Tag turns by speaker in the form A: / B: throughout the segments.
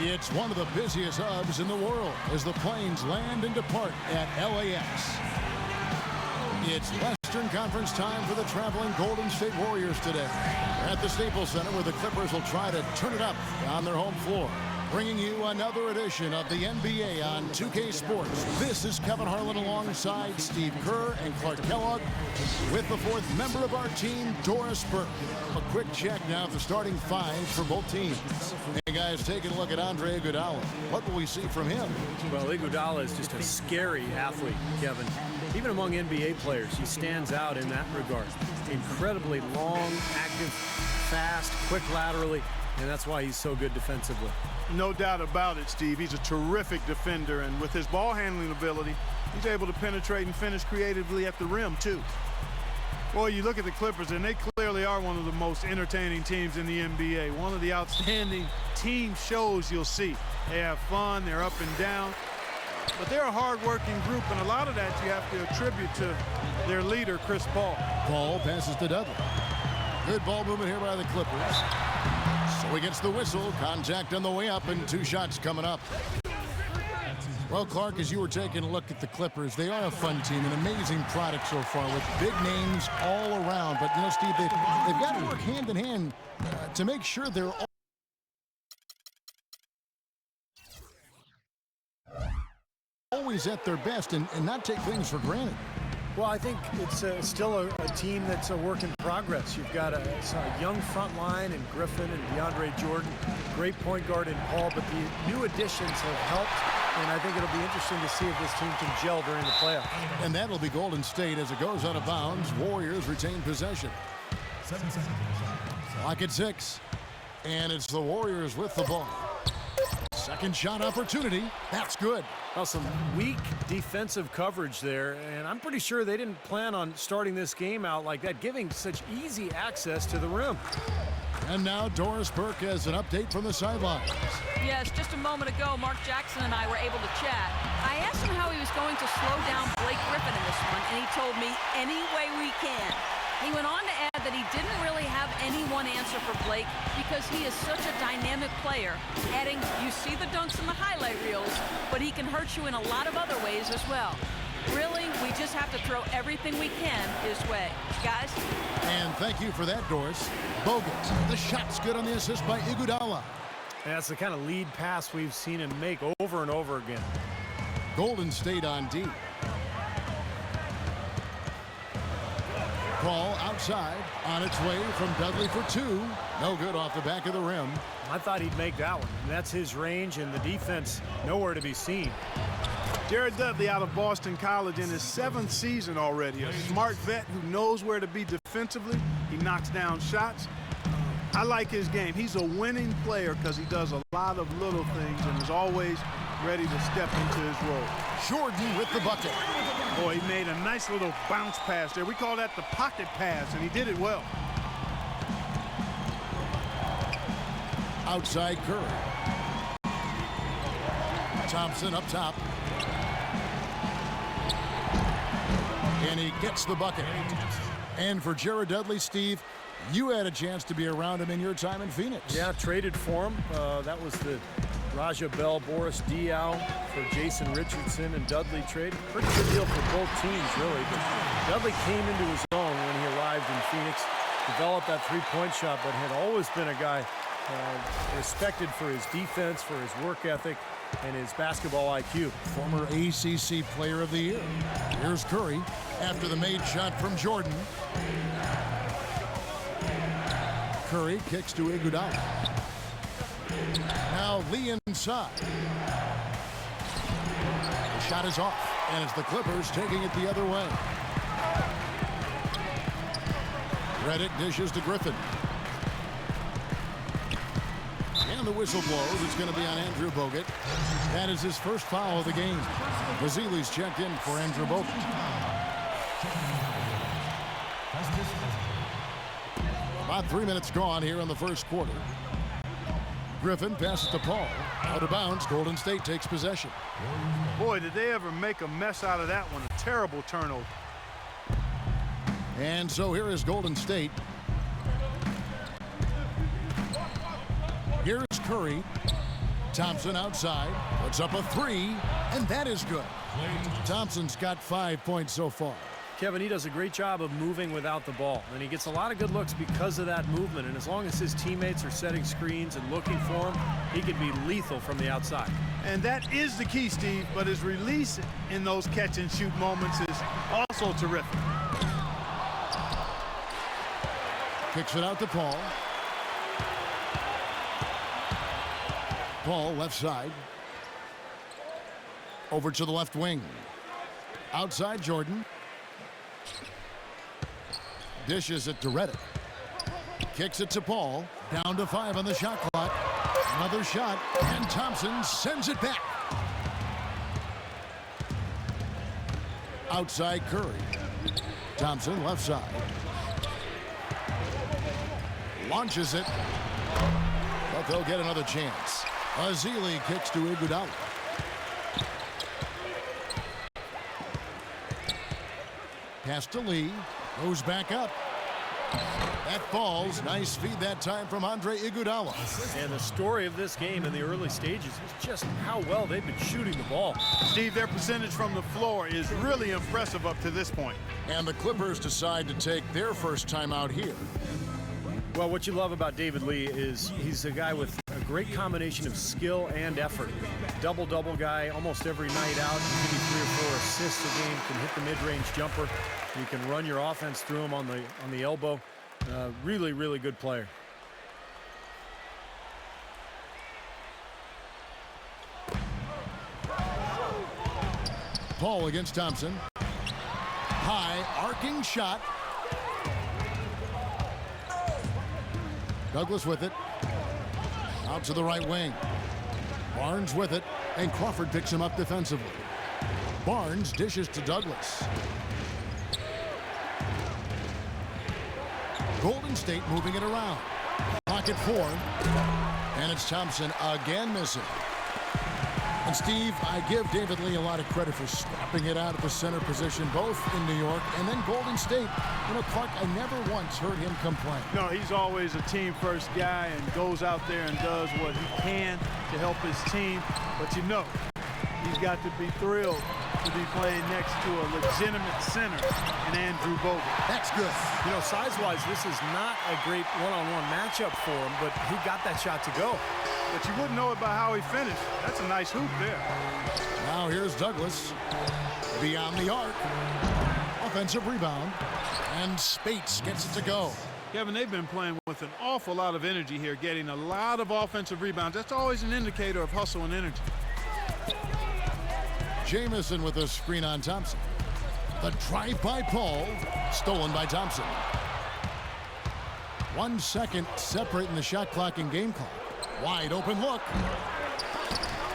A: It's one of the busiest hubs in the world as the planes land and depart at LAX. It's Western Conference time for the traveling Golden State Warriors today. We're at the Staples Center where the Clippers will try to turn it up on their home floor. Bringing you another edition of the NBA on 2K Sports. This is Kevin Harlan alongside Steve Kerr and Clark Kellogg with the fourth member of our team, Doris Burke. A quick check now of the starting five for both teams. Hey guys, taking a look at Andre Iguodala. What will we see from him?
B: Well, Iguodala is just a scary athlete, Kevin. Even among NBA players, he stands out in that regard. Incredibly long, active, fast, quick laterally, and that's why he's so good defensively.
C: No doubt about it, Steve. He's a terrific defender, and with his ball handling ability, he's able to penetrate and finish creatively at the rim, too. Boy, you look at the Clippers, and they clearly are one of the most entertaining teams in the NBA. One of the outstanding team shows you'll see. They have fun, they're up and down, but they're a hard-working group, and a lot of that you have to attribute to their leader, Chris Paul.
A: Paul passes to Dudley. Good ball movement here by the Clippers. So he gets the whistle, contact on the way up, and two shots coming up. Well, Clark, as you were taking a look at the Clippers, they are a fun team, an amazing product so far with big names all around. But, you know, Steve, they've got to work hand in hand to make sure they're always at their best and not take things for granted.
B: Well, I think it's still a team that's a work in progress. You've got a young front line in Griffin and DeAndre Jordan, great point guard in Paul, but the new additions have helped, and I think it'll be interesting to see if this team can gel during the playoffs.
A: And that'll be Golden State as it goes out of bounds. Warriors retain possession. Clock at 6, and it's the Warriors with the ball. Second shot opportunity. That's good.
B: Well, some weak defensive coverage there, and I'm pretty sure they didn't plan on starting this game out like that, giving such easy access to the rim.
A: And now Doris Burke has an update from the sidelines.
D: Yes, just a moment ago, Mark Jackson and I were able to chat. I asked him how he was going to slow down Blake Griffin in this one, and he told me, any way we can. He went on to add that he didn't really have any one answer for Blake because he is such a dynamic player, adding, you see the dunks in the highlight reels, but he can hurt you in a lot of other ways as well. Really, we just have to throw everything we can his way. Guys?
A: And thank you for that, Doris. Bogut, the shot's good on the assist by Iguodala.
B: And that's the kind of lead pass we've seen him make over and over again.
A: Golden State on D. Ball outside, on its way from Dudley for two. No good off the back of the rim.
B: I thought he'd make that one. And that's his range, and the defense nowhere to be seen.
C: Jared Dudley out of Boston College in his 7th season already. A smart vet who knows where to be defensively. He knocks down shots. I like his game. He's a winning player because he does a lot of little things and is always ready to step into his role.
A: Jordan with the bucket.
C: Boy, he made a nice little bounce pass there. We call that the pocket pass, and he did it well.
A: Outside Curry. Thompson up top. And he gets the bucket. And for Jared Dudley, Steve, you had a chance to be around him in your time in Phoenix.
B: Yeah, traded for him. That was the Raja Bell, Boris Diaw for Jason Richardson and Dudley trade. Pretty good deal for both teams, really. But Dudley came into his own when he arrived in Phoenix, developed that three-point shot, but had always been a guy respected for his defense, for his work ethic, and his basketball IQ.
A: Former ACC Player of the Year. Here's Curry after the made shot from Jordan. Curry kicks to Iguodala. Now Lee inside. The shot is off, and it's the Clippers taking it the other way. Redick dishes to Griffin. And the whistle blows. It's going to be on Andrew Bogut. That is his first foul of the game. Vasili's checked in for Andrew Bogut. About 3 minutes gone here in the first quarter. Griffin passes to Paul. Out of bounds, Golden State takes possession.
C: Boy, did they ever make a mess out of that one. A terrible turnover.
A: And so here is Golden State. Here's Curry. Thompson outside, puts up a three, and that is good. Thompson's got 5 points so far.
B: Kevin, he does a great job of moving without the ball, and he gets a lot of good looks because of that movement. And as long as his teammates are setting screens and looking for him, he can be lethal from the outside.
C: And that is the key, Steve, but his release in those catch-and-shoot moments is also terrific.
A: Kicks it out to Paul. Paul, left side. Over to the left wing. Outside Jordan. Dishes it to Reddick. Kicks it to Paul. Down to 5 on the shot clock. Another shot, and Thompson sends it back. Outside Curry. Thompson, left side. Launches it. But they'll get another chance. Azili kicks to Iguodala. Pass to Lee. Goes back up. That falls. Nice feed that time from Andre Iguodala.
B: And the story of this game in the early stages is just how well they've been shooting the ball.
C: Steve, their percentage from the floor is really impressive up to this point.
A: And the Clippers decide to take their first time out here.
B: Well, what you love about David Lee is he's a guy with a great combination of skill and effort. Double-double guy almost every night out. He can give you 3 or 4 assists a game, can hit the mid-range jumper. You can run your offense through him on the elbow. Really, really good player.
A: Paul against Thompson. High, arcing shot. Douglas with it. Out to the right wing. Barnes with it, and Crawford picks him up defensively. Barnes dishes to Douglas. Golden State moving it around. Pocket 4. And it's Thompson again missing. And Steve, I give David Lee a lot of credit for snapping it out at the center position, both in New York and then Golden State. You know, Clark, I never once heard him complain.
C: No, he's always a team-first guy and goes out there and does what he can to help his team. But you know, he's got to be thrilled to be playing next to a legitimate center in Andrew Bogut.
A: That's good.
B: You know, size-wise, this is not a great one-on-one matchup for him, but he got that shot to go.
C: But you wouldn't know it by how he finished. That's a nice hoop there.
A: Now here's Douglas. Beyond the arc. Offensive rebound. And Spates gets it to go.
C: Kevin, they've been playing with an awful lot of energy here, getting a lot of offensive rebounds. That's always an indicator of hustle and energy.
A: Jamison with a screen on Thompson. The drive by Paul. Stolen by Thompson. 1 second separating the shot clock and game clock. Wide open look.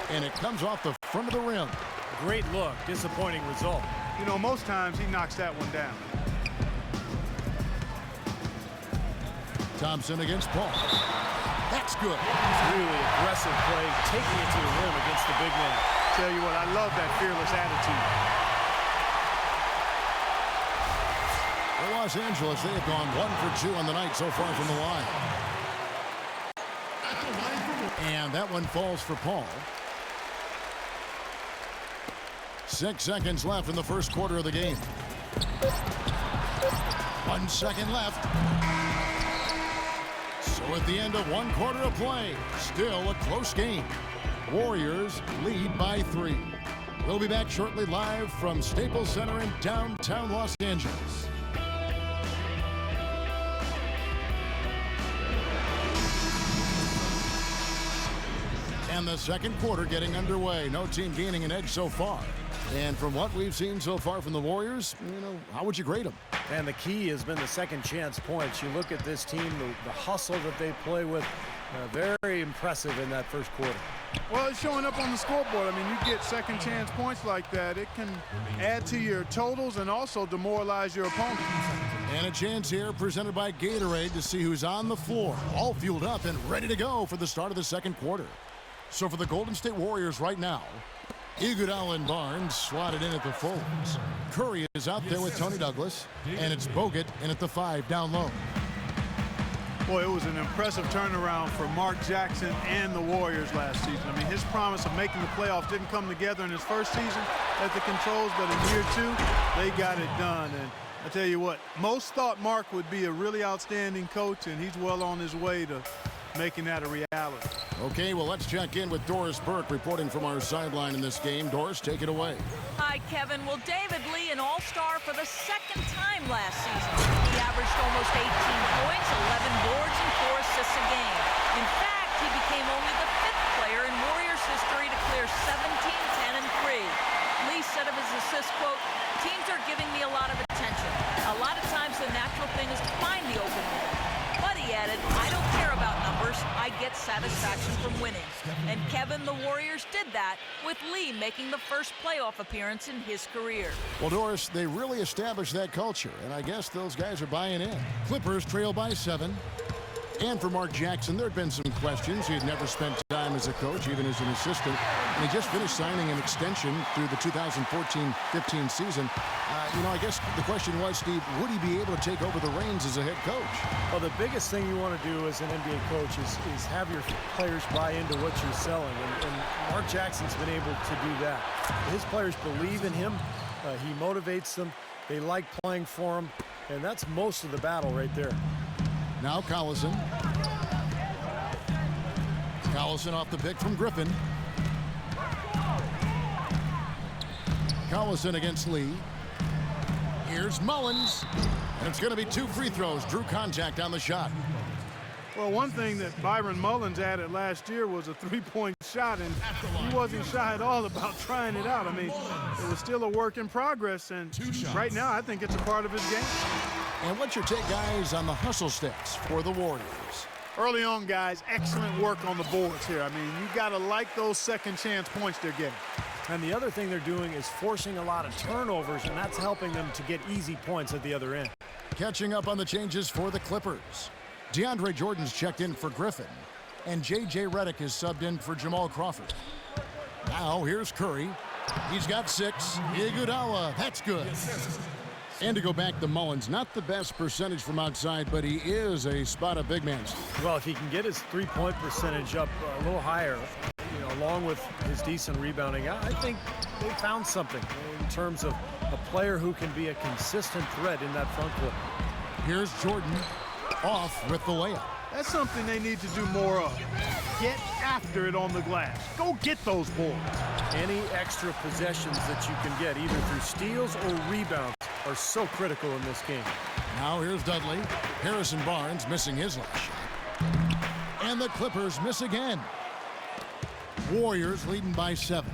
A: And it comes off the front of the rim.
B: Great look. Disappointing result.
C: You know, most times he knocks that one down.
A: Thompson against Paul. That's good.
B: Really aggressive play, taking it to the rim against the big man.
C: Tell you what, I love that fearless attitude.
A: For Los Angeles, they have gone 1 for 2 on the night so far from the line. And that one falls for Paul. 6 seconds left in the first quarter of the game. 1 second left. So at the end of 1 quarter of play, still a close game. Warriors lead by 3. We'll be back shortly live from Staples Center in downtown Los Angeles. And the second quarter getting underway. No team gaining an edge so far. And from what we've seen so far from the Warriors, you know, how would you grade them?
B: And the key has been the second chance points. You look at this team, the hustle that they play with, very impressive in that first quarter.
C: Well, it's showing up on the scoreboard. I mean, you get second chance points like that. It can add to your totals and also demoralize your opponent.
A: And a chance here presented by Gatorade to see who's on the floor, all fueled up and ready to go for the start of the second quarter. So for the Golden State Warriors right now, Iguodala and Barnes slotted in at the forwards. Curry is out there with Tony Douglas, and it's Bogut in at the 5 down low.
C: Boy, it was an impressive turnaround for Mark Jackson and the Warriors last season. I mean, his promise of making the playoffs didn't come together in his first season at the Controls, but in year 2, they got it done. And I tell you what, most thought Mark would be a really outstanding coach, and he's well on his way to making that a reality.
A: Okay, well, let's check in with Doris Burke reporting from our sideline in this game. Doris, take it away.
D: Hi, Kevin. Well, David Lee, an all-star for the second time last season. He averaged almost 18 points, 11 boards, and 4 assists a game. In fact, he became only the 5th player in Warriors history to clear 17, 10, and 3. Lee said of his assist, quote, "Teams are giving me a lot of attention. A lot of times the natural thing is to find the open man." But he added, "I don't care about numbers. I get satisfaction from winning." And Kevin, the Warriors did that with Lee making the first playoff appearance in his career.
A: Well, Doris, they really established that culture, and I guess those guys are buying in. Clippers trail by 7. And for Mark Jackson, there had been some questions. He had never spent time as a coach, even as an assistant. And he just finished signing an extension through the 2014-15 season. I guess the question was, Steve, would he be able to take over the reins as a head coach?
B: Well, the biggest thing you want to do as an NBA coach is have your players buy into what you're selling. And Mark Jackson's been able to do that. His players believe in him. He motivates them. They like playing for him. And that's most of the battle right there.
A: Now Collison. Collison off the pick from Griffin. Collison against Lee. Here's Mullins. And it's going to be 2 free throws. Drew contact on the shot.
C: Well, one thing that Byron Mullins added last year was a 3-point shot, and he wasn't shy at all about trying it out. I mean, it was still a work in progress, and right now I think it's a part of his game.
A: And what's your take, guys, on the hustle steps for the Warriors?
C: Early on, guys, excellent work on the boards here. I mean, you got to like those second chance points they're getting.
B: And the other thing they're doing is forcing a lot of turnovers, and that's helping them to get easy points at the other end.
A: Catching up on the changes for the Clippers. DeAndre Jordan's checked in for Griffin, and J.J. Redick is subbed in for Jamal Crawford. Now here's Curry. He's got 6. Iguodala, that's good. And to go back to Mullins, not the best percentage from outside, but he is a spot-up big man.
B: Well, if he can get his three-point percentage up a little higher, along with his decent rebounding, I think they found something in terms of a player who can be a consistent threat in that front court.
A: Here's Jordan off with the layup.
C: That's something they need to do more of. Get after it on the glass. Go get those boards.
B: Any extra possessions that you can get, either through steals or rebounds, are so critical in this game.
A: Now here's Dudley. Harrison Barnes missing his last shot. And the Clippers miss again. Warriors leading by 7.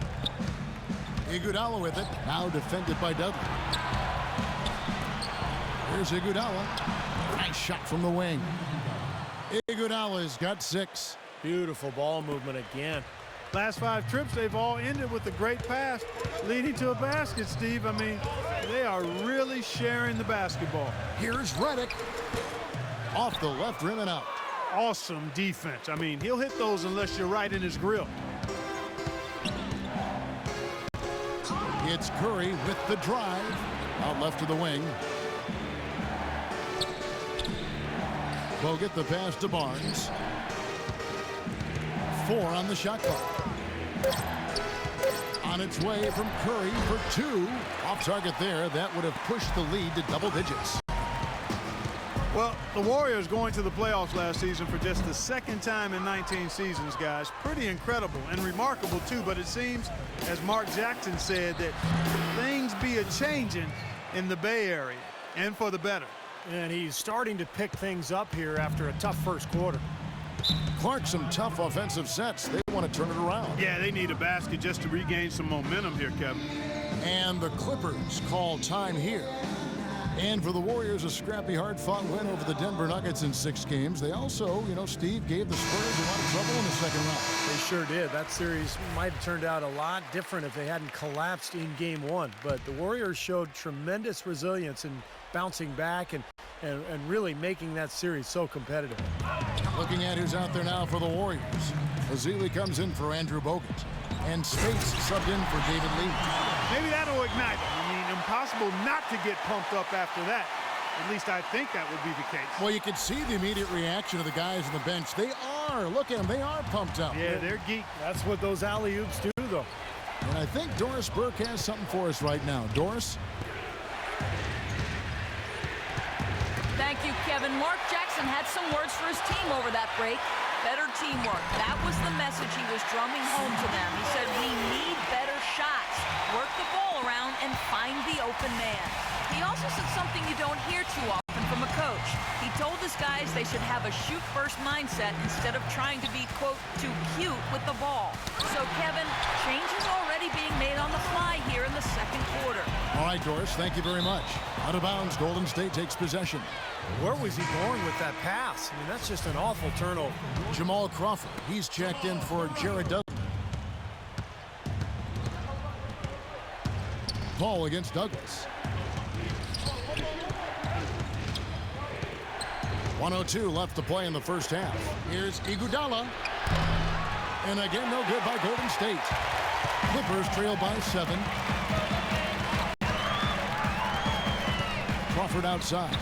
A: Iguodala with it. Now defended by Dudley. Here's Iguodala. Nice shot from the wing. Iguodala's got 6.
B: Beautiful ball movement again.
C: Last 5 trips, they've all ended with a great pass leading to a basket, Steve. I mean, they are really sharing the basketball.
A: Here's Redick. Off the left rim and out.
C: Awesome defense. I mean, he'll hit those unless you're right in his grill.
A: It's Curry with the drive. Out left to the wing. We'll get the pass to Barnes. 4 on the shot clock. On its way from Curry for 2. Off target there. That would have pushed the lead to double digits.
C: Well, the Warriors going to the playoffs last season for just the second time in 19 seasons, guys. Pretty incredible and remarkable, too. But it seems, as Mark Jackson said, that things be a-changing in the Bay Area, and for the better.
B: And he's starting to pick things up here after a tough first quarter.
A: Clark, some tough offensive sets. They want to turn it around.
C: Yeah, they need a basket just to regain some momentum here, Kevin.
A: And the Clippers call time here. And for the Warriors, a scrappy, hard-fought win over the Denver Nuggets in 6 games. They also, Steve, gave the Spurs a lot of trouble in the second round.
B: They sure did. That series might have turned out a lot different if they hadn't collapsed in Game 1. But the Warriors showed tremendous resilience in bouncing back and really making that series so competitive.
A: Looking at who's out there now for the Warriors. Azili comes in for Andrew Bogut. And Spates subbed in for David Lee.
C: Maybe that'll ignite them. I mean, impossible not to get pumped up after that. At least I think that would be the case.
A: Well, you can see the immediate reaction of the guys on the bench. They are. Look at them. They are pumped up.
C: Yeah, they're geek.
B: That's what those alley-oops do, though.
A: And I think Doris Burke has something for us right now. Doris?
D: Thank you, Kevin. Mark Jackson had some words for his team over that break. Better teamwork. That was the message he was drumming home to them. He said, we need better shots. Work the ball around and find the open man. He also said something you don't hear too often from a coach. He told his guys they should have a shoot-first mindset instead of trying to be, quote, too cute with the ball. So, Kevin, change is already being made on the fly here in the second quarter.
A: All right, Doris, thank you very much. Out of bounds, Golden State takes possession.
B: Where was he going with that pass? I mean, that's just an awful turnover.
A: Jamal Crawford, he's checked in for Jared Dudley. Paul against Douglas. 1:02 left to play in the first half. Here's Iguodala. And again, no good by Golden State. Clippers trail by 7. Crawford outside.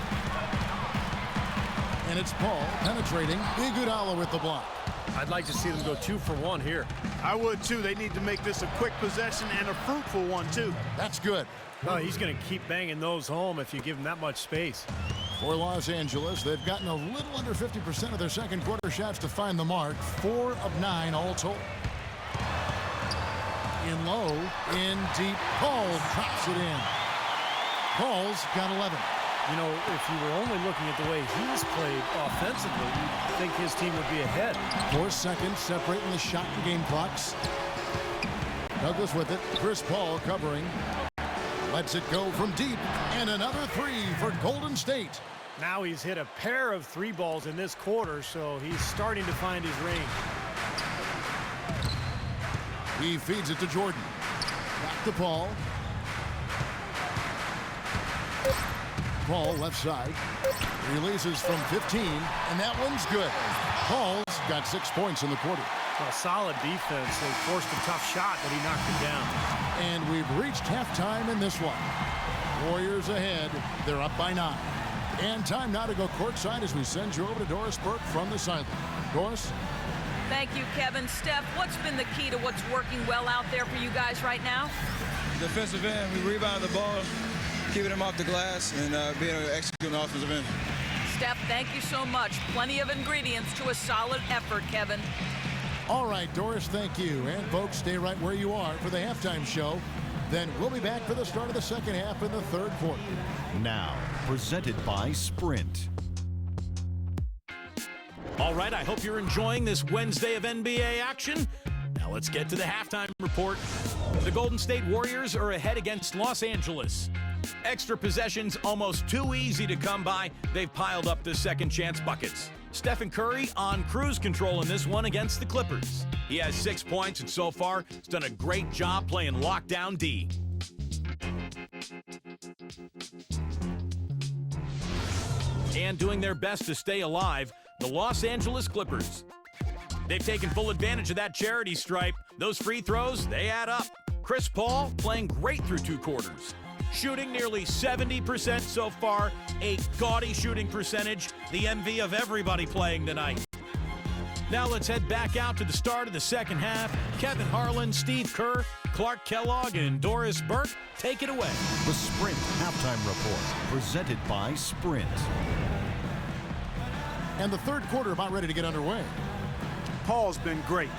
A: And it's Paul penetrating. Iguodala with the block.
B: I'd like to see them go 2 for 1 here.
C: I would, too. They need to make this a quick possession and a fruitful one, too.
A: That's good.
B: Oh, he's going to keep banging those home if you give him that much space.
A: For Los Angeles, they've gotten a little under 50% of their second quarter shots to find the mark. 4 of 9 all told. In low, in deep. Paul drops it in. Paul's got 11.
B: You know, if you were only looking at the way he's played offensively, you'd think his team would be ahead.
A: 4 seconds separating the shot and game clocks. Douglas with it. Chris Paul covering. Lets it go from deep. And another 3 for Golden State.
B: Now he's hit a pair of 3 balls in this quarter, so he's starting to find his range.
A: He feeds it to Jordan. Back to Paul. Paul left side. Releases from 15, and that one's good. Paul's got 6 points in the quarter.
B: Well, solid defense. They forced a tough shot, but he knocked it down.
A: And we've reached halftime in this one. Warriors ahead. They're up by 9. And time now to go courtside as we send you over to Doris Burke from the sideline. Doris?
D: Thank you, Kevin. Steph, what's been the key to what's working well out there for you guys right now?
E: Defensive end. We rebounded the ball, keeping them off the glass, and being able to execute on the offensive end.
D: Steph, thank you so much. Plenty of ingredients to a solid effort, Kevin.
A: All right, Doris, thank you. And folks, stay right where you are for the halftime show. Then we'll be back for the start of the second half in the third quarter.
F: Now, presented by Sprint.
G: All right, I hope you're enjoying this Wednesday of NBA action. Now let's get to the halftime report. The Golden State Warriors are ahead against Los Angeles. Extra possessions almost too easy to come by. They've piled up the second chance buckets. Stephen Curry on cruise control in this one against the Clippers. He has 6 points, and so far has done a great job playing lockdown D. And doing their best to stay alive, the Los Angeles Clippers. They've taken full advantage of that charity stripe. Those free throws, they add up. Chris Paul playing great through 2 quarters. Shooting nearly 70% so far, a gaudy shooting percentage, the envy of everybody playing tonight. Now let's head back out to the start of the second half. Kevin Harlan, Steve Kerr, Clark Kellogg, and Doris Burke take it away.
F: The Sprint Halftime Report, presented by Sprint.
A: And the third quarter about ready to get underway.
C: Paul's been great.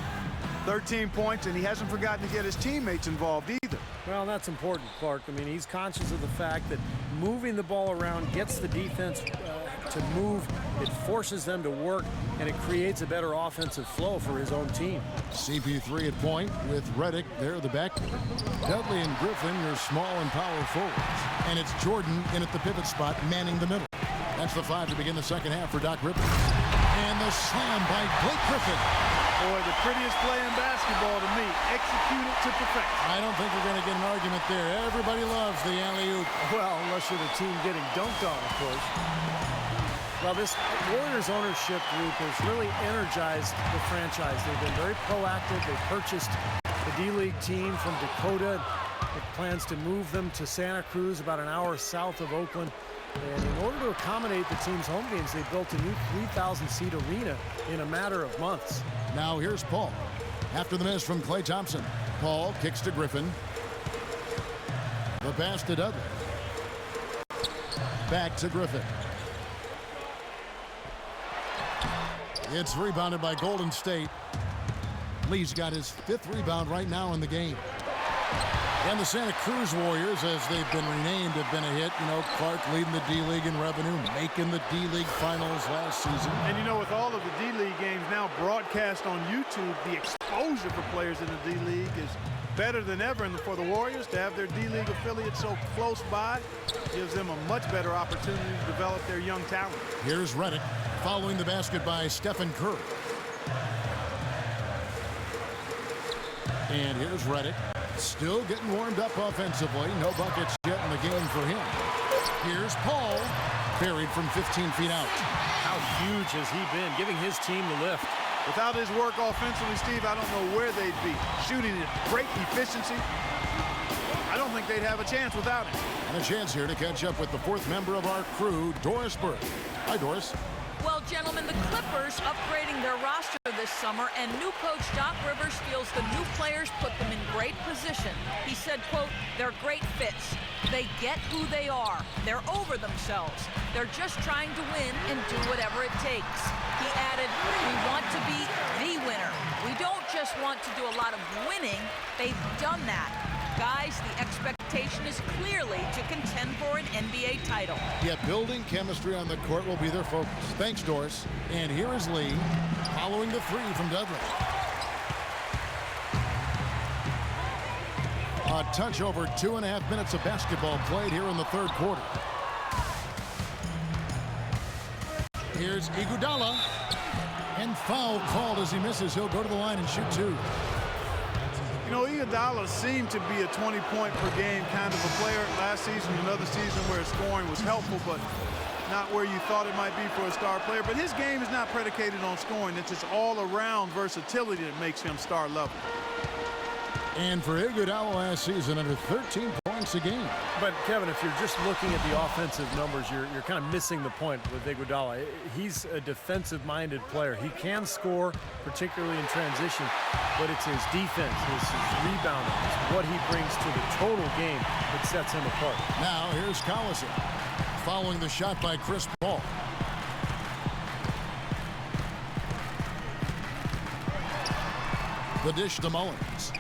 C: 13 points, and he hasn't forgotten to get his teammates involved either.
B: Well, that's important, Clark. I mean, he's conscious of the fact that moving the ball around gets the defense to move. It forces them to work, and it creates a better offensive flow for his own team.
A: CP3 at point with Redick there at the back. Dudley and Griffin, your small and power forwards. And it's Jordan in at the pivot spot, manning the middle. That's the 5 to begin the second half for Doc Rivers. And the slam by Blake Griffin.
C: Boy, the prettiest play in basketball to me. Execute it to perfection.
A: I don't think you're going to get an argument there. Everybody loves the alley-oop.
B: Well, unless you're the team getting dunked on, of course. Well, this Warriors ownership group has really energized the franchise. They've been very proactive. They purchased the D-League team from Dakota. It plans to move them to Santa Cruz, about an hour south of Oakland. And in order to accommodate the team's home games, they built a new 3,000-seat arena in a matter of months.
A: Now here's Paul. After the miss from Klay Thompson. Paul kicks to Griffin. The pass to Dudley. Back to Griffin. It's rebounded by Golden State. Lee's got his 5th rebound right now in the game. And the Santa Cruz Warriors, as they've been renamed, have been a hit. You know, Clark leading the D-League in revenue, making the D-League finals last season.
C: And you know, with all of the D-League games now broadcast on YouTube, the exposure for players in the D-League is better than ever. And for the Warriors to have their D-League affiliate so close by gives them a much better opportunity to develop their young talent.
A: Here's Redick following the basket by Stephen Curry. And here's Redick. Still getting warmed up offensively. No buckets yet in the game for him. Here's Paul. Buried from 15 feet out.
B: How huge has he been, giving his team the lift?
C: Without his work offensively, Steve, I don't know where they'd be. Shooting at great efficiency. I don't think they'd have a chance without him.
A: And a chance here to catch up with the 4th member of our crew, Doris Burke. Hi, Doris.
D: Well, gentlemen, the Clippers upgrading their roster this summer, and new coach Doc Rivers feels the new players put them in great position. He said, quote, "They're great fits. They get who they are. They're over themselves. They're just trying to win and do whatever it takes." He added, "We want to be the winner. We don't just want to do a lot of winning. They've done that. Guys, the expectation is clearly to contend for an NBA title."
A: Yet building chemistry on the court will be their focus. Thanks, Doris. And here is Lee following the 3 from Dudley. A touch over 2.5 minutes of basketball played here in the 3rd quarter. Here's Iguodala. And foul called as he misses. He'll go to the line and shoot 2.
C: You know, Iguodala seemed to be a 20-point per game kind of a player last season, another season where his scoring was helpful, but not where you thought it might be for a star player. But his game is not predicated on scoring. It's his all-around versatility that makes him star level.
A: And for Iguodala last season, under 13 points a game.
B: But, Kevin, if you're just looking at the offensive numbers, you're kind of missing the point with Iguodala. He's a defensive-minded player. He can score, particularly in transition, but it's his defense, his rebounding, it's what he brings to the total game that sets him apart.
A: Now, here's Collison following the shot by Chris Paul. The dish to Mullins.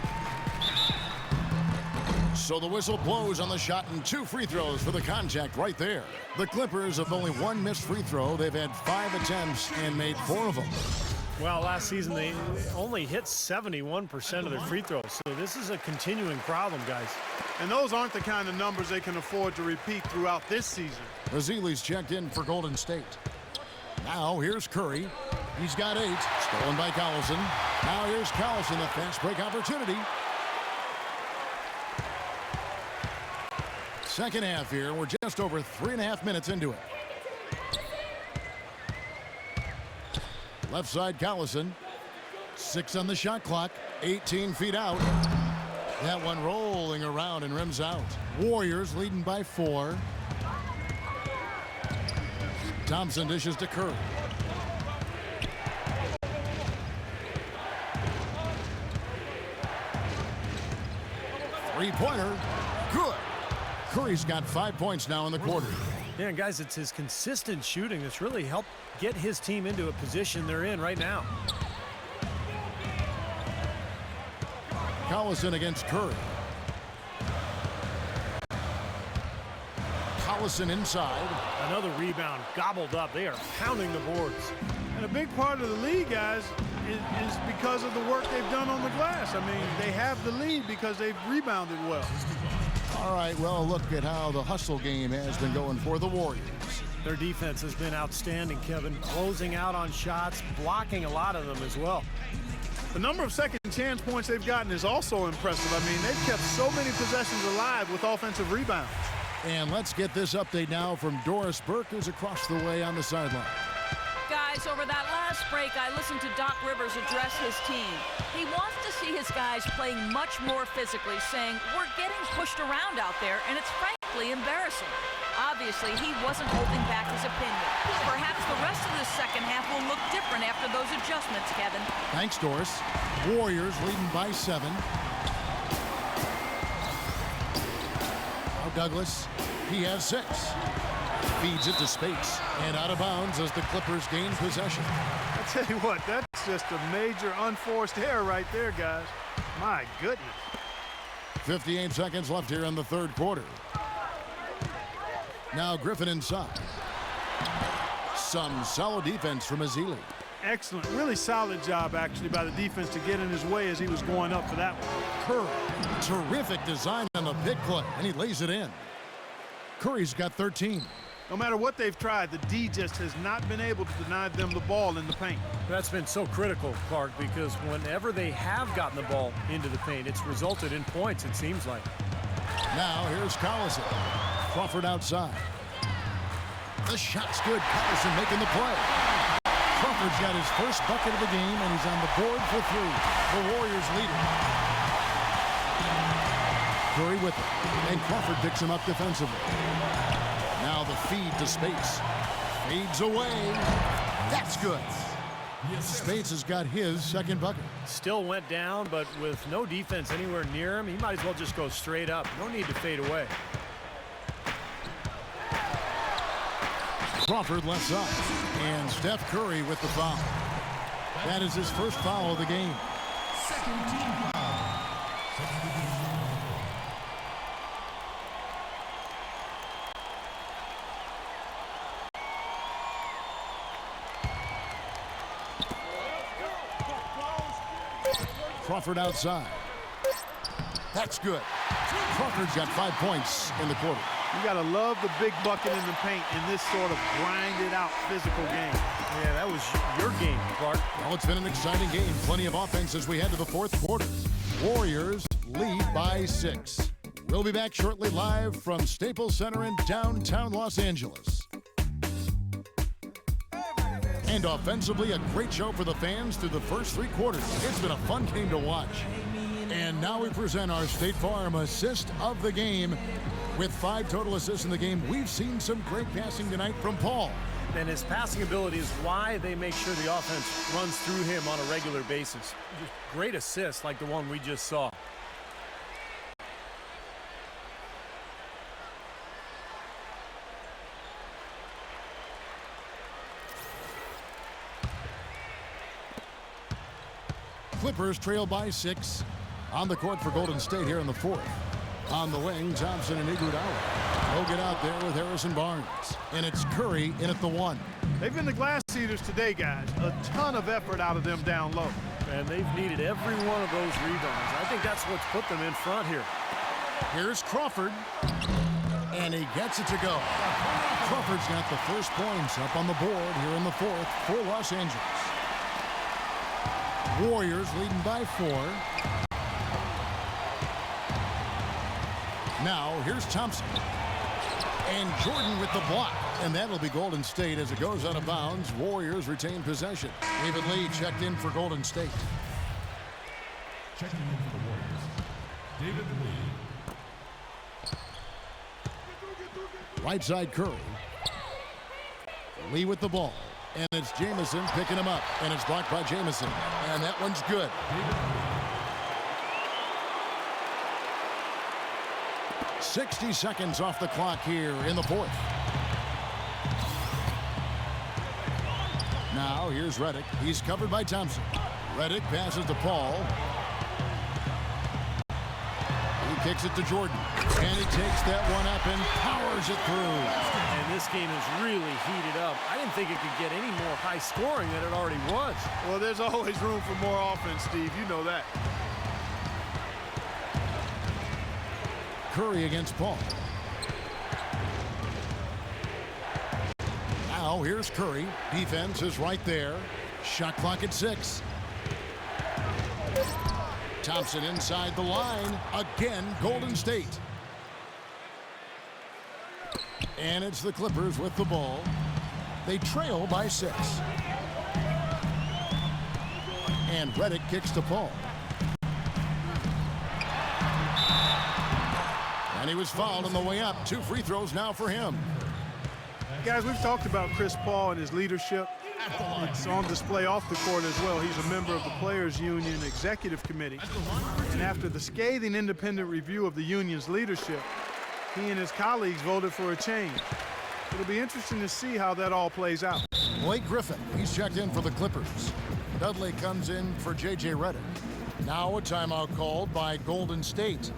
A: So the whistle blows on the shot and 2 free throws for the contact right there. The Clippers have only 1 missed free throw. They've had 5 attempts and made 4 of them.
B: Well, last season they only hit 71% of their free throws. So this is a continuing problem, guys.
C: And those aren't the kind of numbers they can afford to repeat throughout this season.
A: Azili's checked in for Golden State. Now here's Curry. He's got 8. Stolen by Collison. Now here's Collison, a fast break opportunity. Second half here. We're just over 3.5 minutes into it. Left side, Collison. 6 on the shot clock. 18 feet out. That one rolling around and rims out. Warriors leading by 4. Thompson dishes to Curry. Three-pointer. Good. Curry's got 5 points now in the quarter.
B: Yeah, and guys, it's his consistent shooting that's really helped get his team into a position they're in right now.
A: Collison against Curry. Collison inside.
B: Another rebound gobbled up. They are pounding the boards.
C: And a big part of the lead, guys, is because of the work they've done on the glass. I mean, they have the lead because they've rebounded well.
A: All right, well, a look at how the hustle game has been going for the Warriors.
B: Their defense has been outstanding, Kevin. Closing out on shots, blocking a lot of them as well.
C: The number of second chance points they've gotten is also impressive. I mean, they've kept so many possessions alive with offensive rebounds.
A: And let's get this update now from Doris Burke, who's across the way on the sideline.
D: Guys, over that last break, I listened to Doc Rivers address his team. He wants to see his guys playing much more physically, saying, "We're getting pushed around out there, and it's frankly embarrassing." Obviously, he wasn't holding back his opinion. Perhaps the rest of the second half will look different after those adjustments, Kevin.
A: Thanks, Doris. Warriors leading by 7. Now Douglas, he has 6. Feeds it to Spates and out of bounds as the Clippers gain possession.
C: I tell you what, that's just a major unforced error right there, guys. My goodness.
A: 58 seconds left here in the third quarter. Now Griffin inside. Some solid defense from Azili.
C: Excellent, really solid job actually by the defense to get in his way as he was going up for that one.
A: Curry, terrific design on the pick play, and he lays it in. Curry's got 13.
C: No matter what they've tried, the D just has not been able to deny them the ball in the paint.
B: That's been so critical, Clark, because whenever they have gotten the ball into the paint, it's resulted in points, it seems like.
A: Now here's Collison. Crawford outside. The shot's good. Collison making the play. Crawford's got his first bucket of the game, and he's on the board for 3. The Warriors lead it. Curry with it, and Crawford picks him up defensively. Now the feed to Spates. Fades away. That's good. Spates has got his second bucket.
B: Still went down, but with no defense anywhere near him, he might as well just go straight up. No need to fade away.
A: Crawford left side, and Steph Curry with the foul. That is his first foul of the game.
F: Second team foul.
A: Crawford outside. That's good. Crawford's got 5 points in the quarter.
C: You got to love the big bucket in the paint in this sort of grinded out physical game.
B: Yeah, that was your game, Clark.
A: Well, it's been an exciting game. Plenty of offense as we head to the fourth quarter. Warriors lead by 6. We'll be back shortly live from Staples Center in downtown Los Angeles. And offensively, a great show for the fans through the first 3 quarters. It's been a fun game to watch. And now we present our State Farm assist of the game. With 5 total assists in the game, we've seen some great passing tonight from Paul.
B: And his passing ability is why they make sure the offense runs through him on a regular basis. Just great assists like the one we just saw.
A: Clippers trail by 6 on the court for Golden State here in the fourth. On the wing, Thompson and Iguodala. They'll get out there with Harrison Barnes. And it's Curry in at the 1.
C: They've been the glass eaters today, guys. A ton of effort out of them down low.
B: And they've needed every one of those rebounds. I think that's what's put them in front here.
A: Here's Crawford. And he gets it to go. Crawford's got the first points up on the board here in the fourth for Los Angeles. Warriors leading by 4. Now, here's Thompson. And Jordan with the block. And that'll be Golden State as it goes out of bounds. Warriors retain possession. David Lee checked in for Golden State.
F: Checking in for the Warriors, David Lee.
A: Right side Curry. Lee with the ball. And it's Jamison picking him up. And it's blocked by Jamison. And that one's good. 60 seconds off the clock here in the fourth. Now here's Redick. He's covered by Thompson. Redick passes to Paul. He kicks it to Jordan. And he takes that one up and powers it through.
B: And this game is really heated up. I didn't think it could get any more high scoring than it already was.
C: Well, there's always room for more offense, Steve. You know that.
A: Curry against Paul. Now here's Curry. Defense is right there. Shot clock at 6. Thompson inside the line. Again, Golden State. And it's the Clippers with the ball. They trail by 6. And Redick kicks to Paul. And he was fouled on the way up. 2 free throws now for him.
C: Guys, we've talked about Chris Paul and his leadership. It's on display off the court as well. He's a member of the Players Union Executive Committee. And after the scathing independent review of the union's leadership, he and his colleagues voted for a change. It'll be interesting to see how that all plays out.
A: Blake Griffin, he's checked in for the Clippers. Dudley comes in for J.J. Redick. Now a timeout called by Golden State.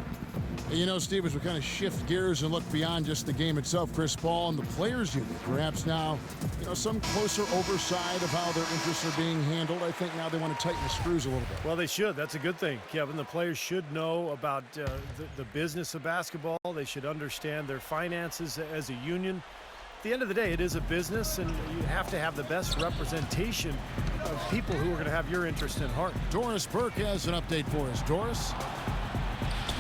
A: You know, Steve, as we kind of shift gears and look beyond just the game itself, Chris Paul and the Players Union, perhaps now, you know, some closer oversight of how their interests are being handled. I think now they want to tighten the screws a little bit.
B: Well, they should. That's a good thing, Kevin. The players should know about the business of basketball. They should understand their finances as a union. At the end of the day, it is a business, and you have to have the best representation of people who are going to have your interest in heart.
A: Doris Burke has an update for us. Doris?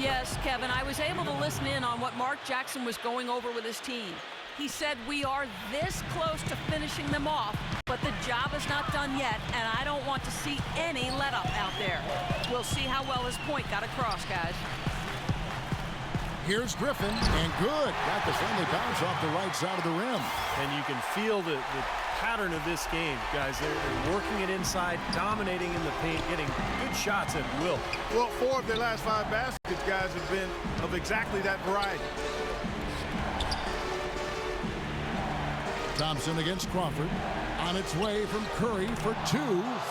D: Yes, Kevin, I was able to listen in on what Mark Jackson was going over with his team. He said we are this close to finishing them off, but the job is not done yet, and I don't want to see any let-up out there. We'll see how well his point got across, guys.
A: Here's Griffin, and good. Got the friendly bounce off the right side of the rim.
B: And you can feel the pattern of this game, guys. They're working it inside, dominating in the paint, getting good shots at will.
C: Well, 4 of their last 5 baskets, guys, have been of exactly that variety.
A: Thompson against Crawford. On its way from Curry for 2.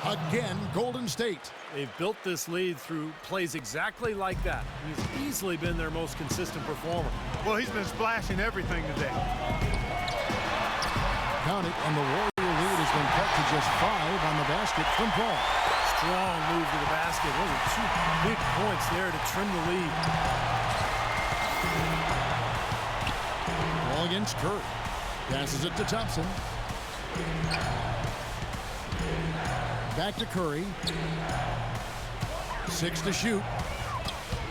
A: Again, Golden State.
B: They've built this lead through plays exactly like that. He's easily been their most consistent performer.
C: Well, he's been splashing everything today.
A: Count it, and the Warrior lead has been cut to just 5 on the basket from Paul.
B: Strong move to the basket. Those are 2 big points there to trim the lead.
A: Ball against Curry. Passes it to Thompson. Back to Curry. 6 to shoot.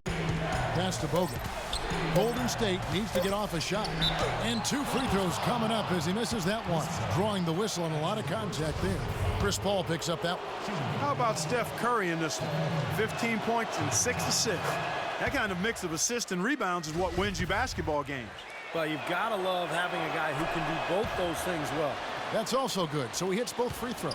A: Pass to Bogut. Golden State needs to get off a shot. And 2 free throws coming up as he misses that one. Drawing the whistle and a lot of contact there. Chris Paul picks up that one.
C: How about Steph Curry in this one? 15 points and 6 assists. That kind of mix of assists and rebounds is what wins you basketball games.
B: Well, you've got to love having a guy who can do both those things well.
A: That's also good. So he hits both free throws.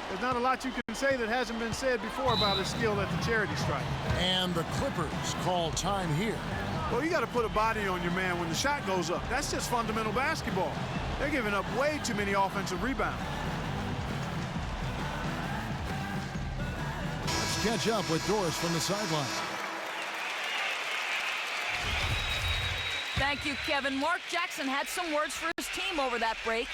C: There's not a lot you can say that hasn't been said before about his skill at the charity stripe.
A: And the Clippers call time here.
C: Well, you got to put a body on your man when the shot goes up. That's just fundamental basketball. They're giving up way too many offensive rebounds.
A: Let's catch up with Doris from the sideline.
D: Thank you, Kevin. Mark Jackson had some words for his team over that break.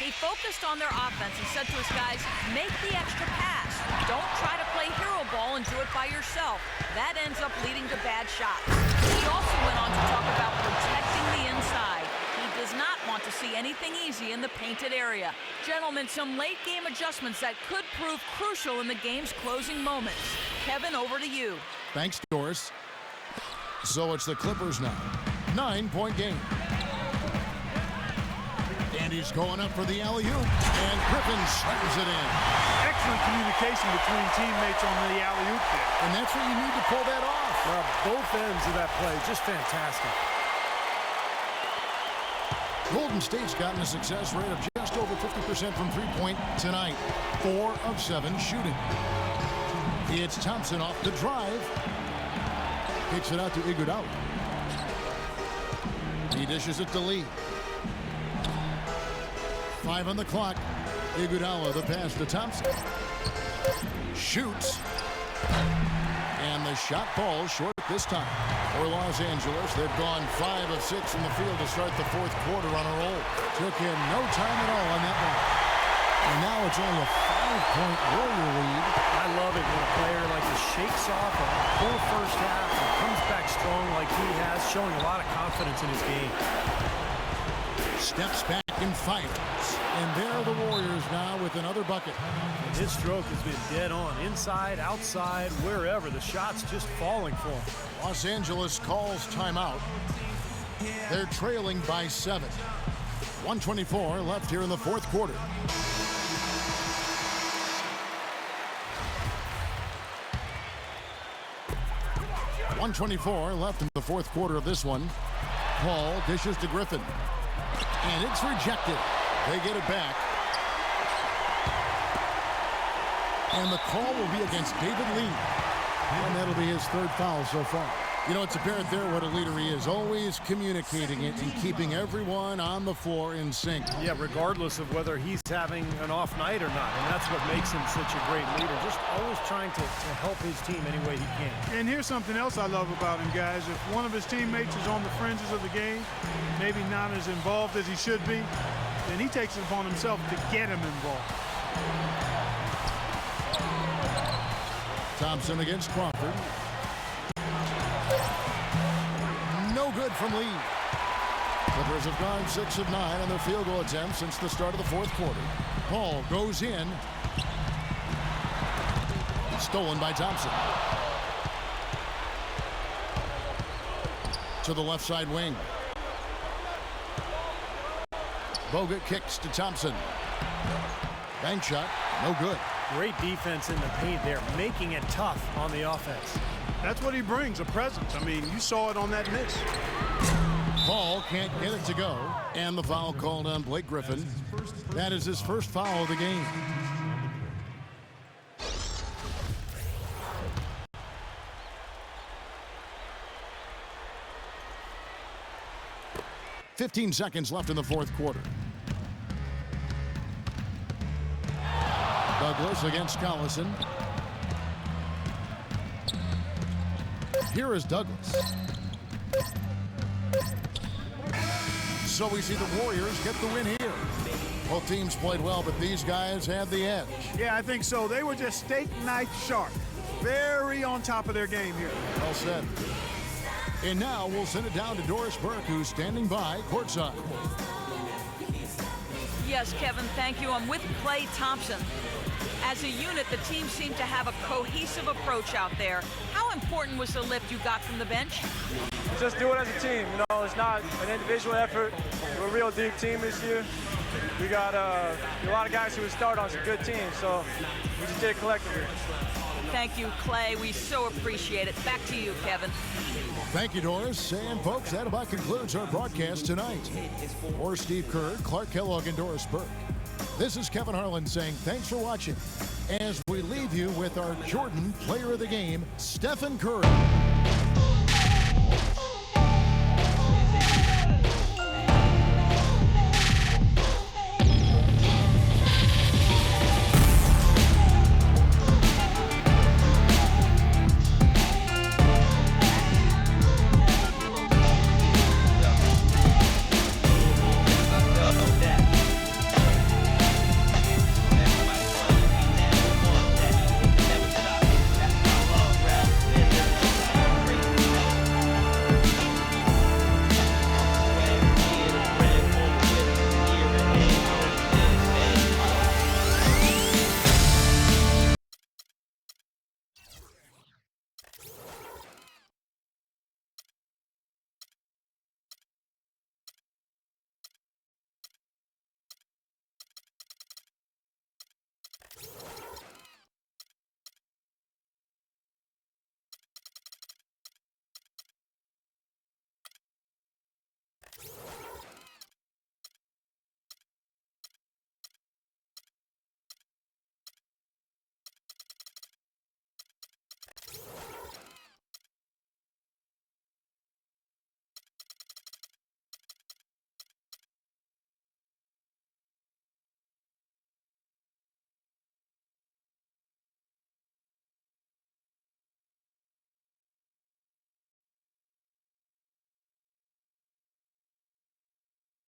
D: He focused on their offense and said to his guys, make the extra pass. Don't try to play hero ball and do it by yourself. That ends up leading to bad shots. He also went on to talk about protecting the inside. He does not want to see anything easy in the painted area. Gentlemen, some late game adjustments that could prove crucial in the game's closing moments. Kevin, over to you.
A: Thanks, Doris. So it's the Clippers now. 9-point game. And he's going up for the alley-oop. And Griffin slams it in.
C: Excellent communication between teammates on the alley-oop there.
A: And that's what you need to pull that off.
B: Well, both ends of that play, just fantastic.
A: Golden State's gotten a success rate of just over 50% from three-point tonight. 4 of 7 shooting. It's Thompson off the drive. Kicks it out to Iguodala. He dishes it to Lee. 5 on the clock. Iguodala, the pass to Thompson. Shoots. And the shot falls short this time. For Los Angeles, they've gone 5 of 6 from the field to start the 4th quarter on a roll. Took him no time at all on that one. And now it's only a 5-point Warrior lead.
B: I love it when a player like this shakes off a poor first half and comes back strong like he has, showing a lot of confidence in his game.
A: Steps back and fires. And there are the Warriors now with another bucket.
B: And his stroke has been dead on. Inside, outside, wherever. The shot's just falling for him.
A: Los Angeles calls timeout. They're trailing by 7. 1:24 left here in the 4th quarter. .124 left in the 4th quarter of this one. Paul dishes to Griffin. And it's rejected. They get it back. And the call will be against David Lee. And that'll be his third foul so far. You know, it's apparent there what a leader he is. Always communicating it and keeping everyone on the floor in sync.
B: Yeah, regardless of whether he's having an off night or not. And that's what makes him such a great leader. Just always trying to help his team any way he can.
C: And here's something else I love about him, guys. If one of his teammates is on the fringes of the game, maybe not as involved as he should be, then he takes it upon himself to get him involved.
A: Thompson against Crawford. No good from Lee. Clippers have gone 6 of 9 on their field goal attempts since the start of the fourth quarter. Paul goes in. Stolen by Thompson. To the left side wing. Bogut kicks to Thompson. Bank shot, no good.
B: Great defense in the paint there, making it tough on the offense.
C: That's what he brings, a presence. I mean, you saw it on that miss.
A: Paul can't get it to go. And the foul called on Blake Griffin. That is his first foul of the game. .15 left in the fourth quarter. Douglas against Collison. Here is Douglas. So we see the Warriors get the win here. Both teams played well, but these guys had the edge.
C: Yeah, I think so. They were just steak knife sharp. Very on top of their game here.
A: Well said. And now we'll send it down to Doris Burke, who's standing by courtside.
D: Yes, Kevin, thank you. I'm with Klay Thompson. As a unit, the team seemed to have a cohesive approach out there. How important was the lift you got from the bench?
H: Just do it as a team. You know, it's not an individual effort. We're a real deep team this year. We got a lot of guys who would start on some good teams, so we just did it collectively.
D: Thank you, Klay. We so appreciate it. Back to you, Kevin.
A: Thank you, Doris. And folks, that about concludes our broadcast tonight. For Steve Kerr, Clark Kellogg, and Doris Burke, this is Kevin Harlan saying thanks for watching as we leave you with our Jordan Player of the Game, Stephen Curry.